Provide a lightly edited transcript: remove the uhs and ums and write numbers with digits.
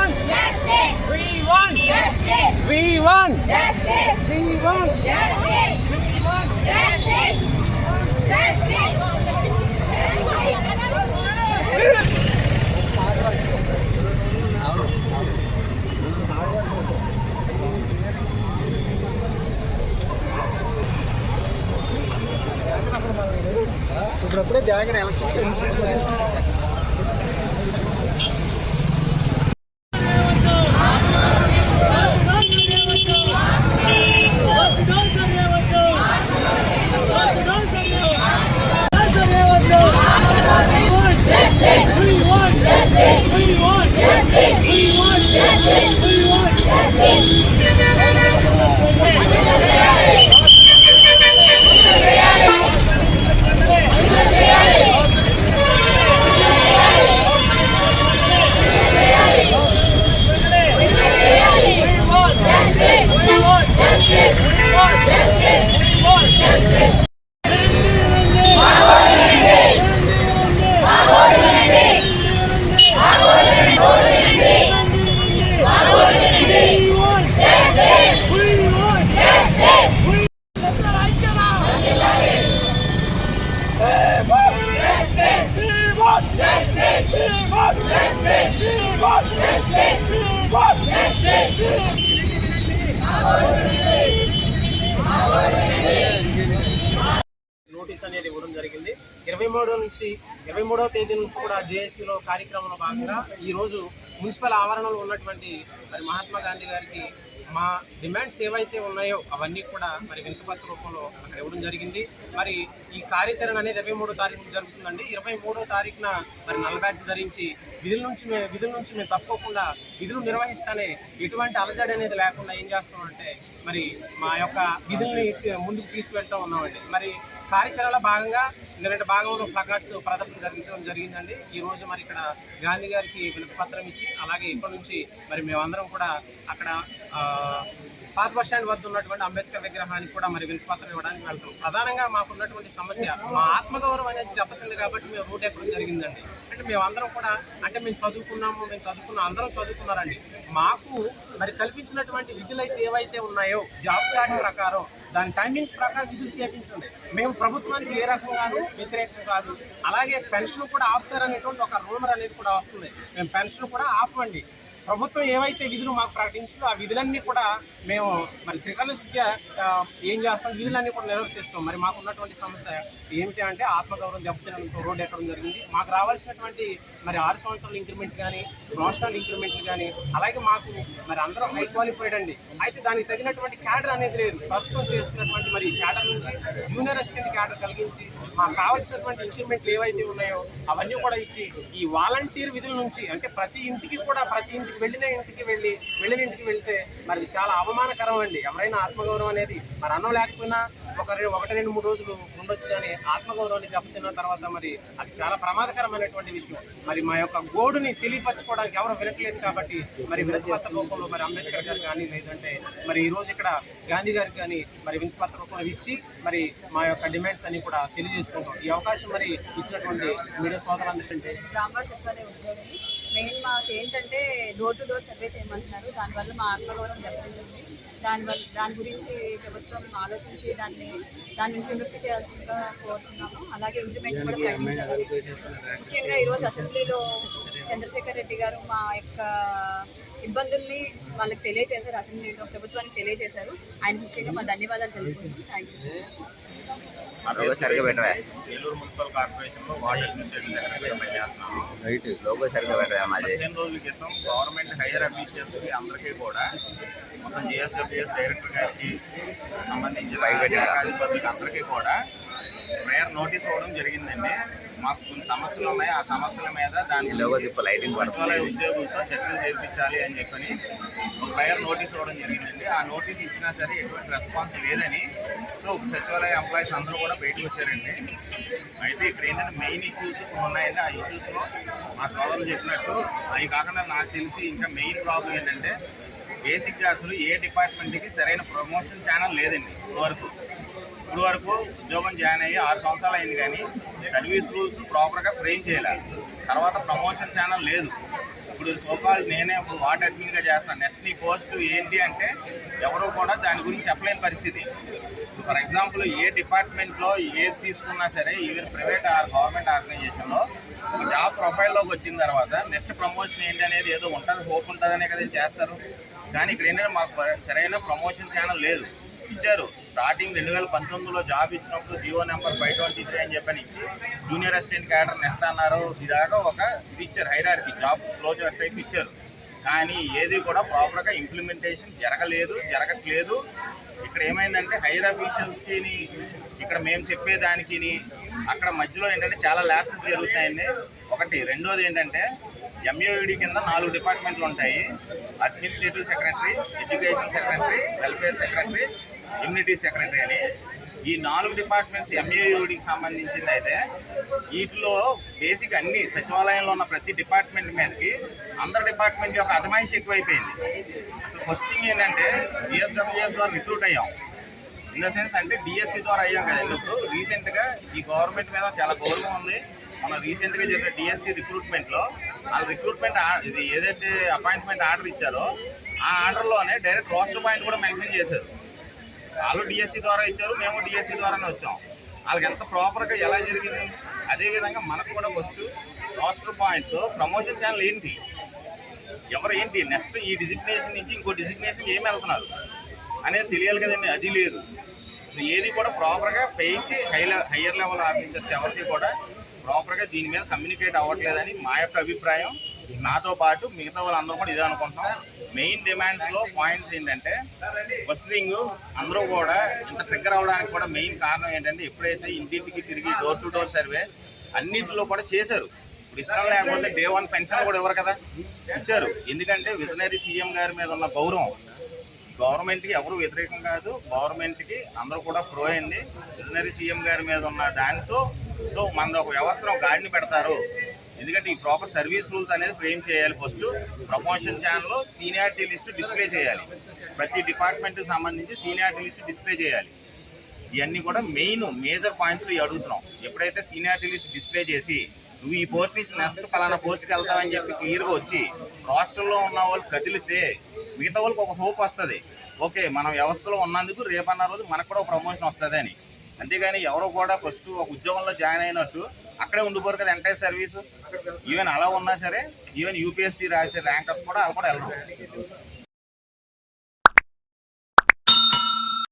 want justice. We want justice. We want justice. We want justice. We want justice. Justice. ఇప్పుడప్పుడే జాగ్రత్త election notice అనేది ఇవ్వడం జరిగింది. 23వ తేదీ నుంచి కూడా జేఏసీలో కార్యక్రమంలో భాగంగా ఈరోజు మున్సిపల్ ఆవరణలో ఉన్నటువంటి మరి మహాత్మా గాంధీ గారికి మా డిమాండ్స్ ఏవైతే ఉన్నాయో అవన్నీ కూడా మరి వినతిపత్ర రూపంలో అక్కడ ఇవ్వడం జరిగింది. మరి ఈ కార్యాచరణ అనేది 23వ తారీఖు జరుగుతుందండి. 23వ తారీఖున మరి నల్ల బ్యాడ్జ్ ధరించి విధుల నుంచి మేము తప్పకుండా విధులు నిర్వహిస్తానే ఎటువంటి అలజడి అనేది లేకుండా ఏం చేస్తామంటే మరి మా యొక్క విధుల్ని ముందుకు తీసుకువెళ్తూ ఉన్నామండి. మరి కార్యాచరణలో భాగంగా నిన్నటి భాగంలో ప్లకార్డ్స్ ప్రదర్శన జరిగిందండి. ఈరోజు మరి ఇక్కడ గాంధీ గారికి వినతి పత్రం ఇచ్చి అలాగే ఇప్పటి నుంచి మరి మేమందరం కూడా అక్కడ పాత బస్ స్టాండ్ వద్ద ఉన్నటువంటి అంబేద్కర్ విగ్రహానికి కూడా మరి వినతి పత్రం ఇవ్వడానికి వెళ్తాం. ప్రధానంగా మాకున్నటువంటి సమస్య మా ఆత్మగౌరవం అనేది దెబ్బతింది కాబట్టి మేము రూట్ ఎక్కడం జరిగిందండి. అంటే మేమందరం కూడా మేము చదువుకున్నాం అందరం చదువుకున్నారండి. మాకు మరి కల్పించినటువంటి విధులు అయితే ఏవైతే ఉన్నాయో జాబ్ చార్ట్ ప్రకారం దాని టైమింగ్స్ ప్రకారం విధులు చేపించండి. మేము ప్రభుత్వానికి ఏ రకంగానూ వ్యతిరేకం కాదు. అలాగే పెన్షన్ కూడా ఆపుతారనేటువంటి ఒక రూమర్ అనేది కూడా వస్తుంది. మేము పెన్షన్ కూడా ఆపమండి. ప్రభుత్వం ఏవైతే విధులు మాకు ప్రకటించిందో ఆ విధులన్నీ కూడా మేము మరి త్రికరణ శుద్ధిగా ఏం చేస్తాం, విధులన్నీ కూడా నిర్వర్తిస్తాం. మరి మాకు ఉన్నటువంటి సమస్య ఏమిటి అంటే ఆత్మగౌరవం దెబ్బతినడంతో రోడ్డు ఎక్కడం జరిగింది. మాకు రావాల్సినటువంటి మరి 6 సంవత్సరాల ఇంక్రిమెంట్ కానీ ప్రమోషనల్ ఇంక్రిమెంట్లు కానీ అలాగే మాకు మరి అందరూ హై క్వాలిఫైడ్ అండి. అయితే దానికి తగినటువంటి క్యాడర్ అనేది లేదు. ప్రస్తుతం చేస్తున్నటువంటి మరి క్యాడర్ నుంచి జూనియర్ అసిస్టెంట్ క్యాడర్ కలిగించి మాకు కావాల్సినటువంటి ఇంక్రిమెంట్లు ఏవైతే ఉన్నాయో అవన్నీ కూడా ఇచ్చి ఈ వాలంటీర్ విధుల నుంచి అంటే ప్రతి ఇంటికి వెళ్ళిన ఇంటికి వెళ్తే మరి చాలా అవమానకరం అండి. ఎవరైనా ఆత్మగౌరవం అనేది మరి అన్నం లేకపోయినా 1, 2, 3 రోజులు ఉండొచ్చు, కానీ ఆత్మగౌరవాన్ని దెబ్బతిన్న తర్వాత మరి అది చాలా ప్రమాదకరమైనటువంటి విషయం. మరి మా యొక్క గోడుని తెలియపరచుకోవడానికి ఎవరు వినట్లేదు కాబట్టి మరి వినతిపత్ర రూపంలో మరి అంబేద్కర్ గారు కానీ లేదంటే మరి ఈరోజు ఇక్కడ గాంధీ గారికి కానీ మరి వినతిపత్ర రూపంలో ఇచ్చి మరి మా యొక్క డిమాండ్స్ అన్ని కూడా తెలియజేసుకుంటాం. ఈ అవకాశం మరి ఇచ్చినటువంటి మీడియా సోదరులందరికంటే మెయిన్ మాకు ఏంటంటే డోర్ టు డోర్ సర్వే చేయమంటున్నారు. దానివల్ల మా ఆత్మగౌరవం దెబ్బతింటుంది. దాని గురించి ప్రభుత్వం ఆలోచించి దాని నుంచి విముక్తి చేయాల్సిందిగా కోరుతున్నాము. అలాగే ఇంప్లిమెంట్ కూడా ప్రకటించాలి. ముఖ్యంగా ఈరోజు అసెంబ్లీలో చంద్రశేఖర్ రెడ్డి గారు మా యొక్క ఇబ్బందుల్ని వాళ్ళకి తెలియజేశారు. అసెంబ్లీలో ప్రభుత్వానికి తెలియజేశారు. ఆయన ముఖ్యంగా మా ధన్యవాదాలు తెలుపుకుంటున్నాం. Thank you. ఏలూరు మున్సిపల్ కార్పొరేషన్లో వార్డ్ అడ్మినిస్ట్రేటివ్ సెక్రటరీగా పనిచేస్తున్నాము. 15 రోజుల క్రితం గవర్నమెంట్ హైయర్ అఫీషియల్స్కి అందరికీ కూడా మొత్తం జిఎస్డబ్ల్యూఎస్ డైరెక్టర్ గారికి సంబంధించిన శాఖాధిపతులకి అందరికీ కూడా ప్రేయర్ నోటీస్ ఇవ్వడం జరిగిందండి. మాకు కొన్ని సమస్యలు ఉన్నాయి. ఆ సమస్యల మీద సచివాలయ ఉద్యోగులతో చర్చలు చేయించాలి అని చెప్పని ఒక ప్రేయర్ నోటీస్ ఇవ్వడం జరిగిందండి. ఆ నోటీస్ ఇచ్చినా సరే ఎటువంటి రెస్పాన్స్ లేదని సో సచివాలయ ఎంప్లాయీస్ అందరూ కూడా బయటకు వచ్చారండి. అయితే ఇక్కడ ఏంటంటే మెయిన్ ఇష్యూస్ ఉన్నాయండి. ఆ ఇష్యూస్లో మా సోదరులు చెప్పినట్టు అవి కాకుండా నాకు తెలిసి ఇంకా మెయిన్ ప్రాబ్లం ఏంటంటే బేసిక్గా అసలు ఏ డిపార్ట్మెంట్కి సరైన ప్రమోషన్ ఛానల్ లేదండి. ఇప్పుడు వరకు ఉద్యోగం జాయిన్ అయ్యి 6 సంవత్సరాలు అయింది, కానీ సర్వీస్ రూల్స్ ప్రాపర్గా ఫ్రేమ్ చేయలేదు. తర్వాత ప్రమోషన్ ఛానల్ లేదు. ఇప్పుడు సోకాల్ నేనే ఇప్పుడు వార్డ్ అడ్మిన్గా చేస్తాను. నెక్స్ట్ నీ పోస్ట్ ఏంటి అంటే ఎవరు కూడా దాని గురించి చెప్పలేని పరిస్థితి. ఫర్ ఎగ్జాంపుల్ ఏ డిపార్ట్మెంట్లో ఏది తీసుకున్నా సరే, ఈవెన్ ప్రైవేట్ ఆర్ గవర్నమెంట్ ఆర్గనైజేషన్లో ఒక జాబ్ ప్రొఫైల్లోకి వచ్చిన తర్వాత నెక్స్ట్ ప్రమోషన్ ఏంటి అనేది ఏదో ఉంటుంది, హోప్ ఉంటుందనే కదా చేస్తారు. కానీ ఇక్కడ ఏంటంటే మాకు సరైన ప్రమోషన్ ఛానల్ లేదు. ఇచ్చారు స్టార్టింగ్ 2019లో జాబ్ ఇచ్చినప్పుడు జియో నెంబర్ 523 అని చెప్పని ఇచ్చి జూనియర్ అసిస్టెంట్ క్యాడర్ నెక్స్ట్ అన్నారు. ఇదాకా ఒక ఇది ఇచ్చారు, హైరార్కీ జాబ్ క్లోజర్ టైప్ ఇచ్చారు. కానీ ఏది కూడా ప్రాపర్గా ఇంప్లిమెంటేషన్ జరగట్లేదు. ఇక్కడ ఏమైందంటే హైయర్ అఫీషియల్స్కి ఇక్కడ మేము చెప్పేదానికి అక్కడ మధ్యలో ఏంటంటే చాలా ల్యాప్సెస్ జరుగుతాయండి. ఒకటి. రెండోది ఏంటంటే ఎంయూఈడి కింద 4 డిపార్ట్మెంట్లు ఉంటాయి. Administrative secretary, education secretary, welfare secretary, immunity secretary అని. ఈ 4 డిపార్ట్మెంట్స్ ఎంయూఈడికి సంబంధించింది. అయితే వీటిలో బేసిక్ అన్ని సచివాలయంలో ఉన్న ప్రతి డిపార్ట్మెంట్ మీదకి అందరు డిపార్ట్మెంట్ యొక్క అజమాయిషి ఎక్కువైపోయింది. అసలు ఫస్ట్ థింగ్ ఏంటంటే జిఎస్డబ్ల్యూఎస్ ద్వారా రిక్రూట్ అయ్యాం. ఇన్ ద సెన్స్ అంటే డిఎస్సి ద్వారా అయ్యాం కదా. ఎందుకు రీసెంట్గా ఈ గవర్నమెంట్ మీద చాలా గౌరవం ఉంది. మనం రీసెంట్గా జరిగిన డిఎస్సి రిక్రూట్మెంట్లో వాళ్ళు రిక్రూట్మెంట్ ఇది ఏదైతే అపాయింట్మెంట్ ఆర్డర్ ఇచ్చారో ఆ ఆర్డర్లోనే డైరెక్ట్ రోస్టర్ పాయింట్ కూడా మెన్షన్ చేశారు. వాళ్ళు డిఎస్సి ద్వారా ఇచ్చారు, మేము డిఎస్సి ద్వారానే వచ్చాం. వాళ్ళకి ఎంత ప్రాపర్గా ఎలా జరిగింది. అదేవిధంగా మనకు కూడా first roster point promotion channel ఏంటి, ఎవరు ఏంటి, నెక్స్ట్ ఈ డిజిగ్నేషన్ నుంచి ఇంకో డిజిగ్నేషన్ ఏమి వెళ్తున్నారు అనేది తెలియాలి కదండి. అది లేదు. ఏది కూడా ప్రాపర్గా పైకి హయ్యర్ లెవెల్ ఆఫీసర్స్ ఎవరికి కూడా ప్రాపర్గా దీని మీద కమ్యూనికేట్ అవ్వట్లేదని మా యొక్క అభిప్రాయం. నాతో పాటు మిగతా వాళ్ళందరూ కూడా ఇదే అనుకుంటాం. మెయిన్ డిమాండ్స్లో పాయింట్స్ ఏంటంటే ఫస్ట్ థింగ్ అందరూ కూడా ఇంత ట్రిగ్గర్ అవ్వడానికి కూడా మెయిన్ కారణం ఏంటంటే ఎప్పుడైతే ఇంటింటికి తిరిగి డోర్ టు డోర్ సర్వే అన్నింటిలో కూడా చేశారు. ఇప్పుడు ఇష్టం లేకపోతే డే 1 పెన్షన్ కూడా ఇవ్వరు కదా, ఇచ్చారు. ఎందుకంటే విజనరీ సీఎం గారి మీద ఉన్న గౌరవం. గవర్నమెంట్కి ఎవరు వ్యతిరేకం కాదు, గవర్నమెంట్కి అందరూ కూడా ప్రో అండి. విజనరీ సీఎం గారి మీద ఉన్న దాంతో సో మన ఒక వ్యవస్థను గాడిని పెడతారు. ఎందుకంటే ఈ ప్రాపర్ సర్వీస్ రూల్స్ అనేది ఫ్రేమ్ చేయాలి. ఫస్ట్ ప్రమోషన్ ఛానల్లో సీనియారిటీ లిస్ట్ డిస్ప్లే చేయాలి. ప్రతి డిపార్ట్మెంట్కి సంబంధించి సీనియారిటీ లిస్ట్ డిస్ప్లే చేయాలి. ఇవన్నీ కూడా మేజర్ పాయింట్స్ అడుగుతున్నాం. ఎప్పుడైతే సీనియారిటీ లిస్ట్ డిస్ప్లే చేసి నువ్వు ఈ పోస్ట్ నుంచి నెక్స్ట్ పలానా పోస్ట్కి వెళ్తావని చెప్పి క్లియర్గా వచ్చి రాష్ట్రంలో ఉన్న వాళ్ళు కదిలితే మిగతా వాళ్ళకి ఒక హోప్ వస్తుంది. ఓకే, మనం వ్యవస్థలో ఉన్నందుకు రేపన్న రోజు మనకు కూడా ఒక ప్రమోషన్ వస్తుంది అని. అంతేగాని ఎవరో కూడా ఫస్ట్ ఒక ఉద్యోగంలో జాయిన్ అయినట్టు అక్కడే ఉండిపోరు కదా ఎంటైర్ సర్వీసు. ఈవెన్ అలా ఉన్నా సరే ఈవెన్ యూపీఎస్సీ రాసే ర్యాంకర్స్ కూడా వాళ్ళు కూడా వెళ్ళరు.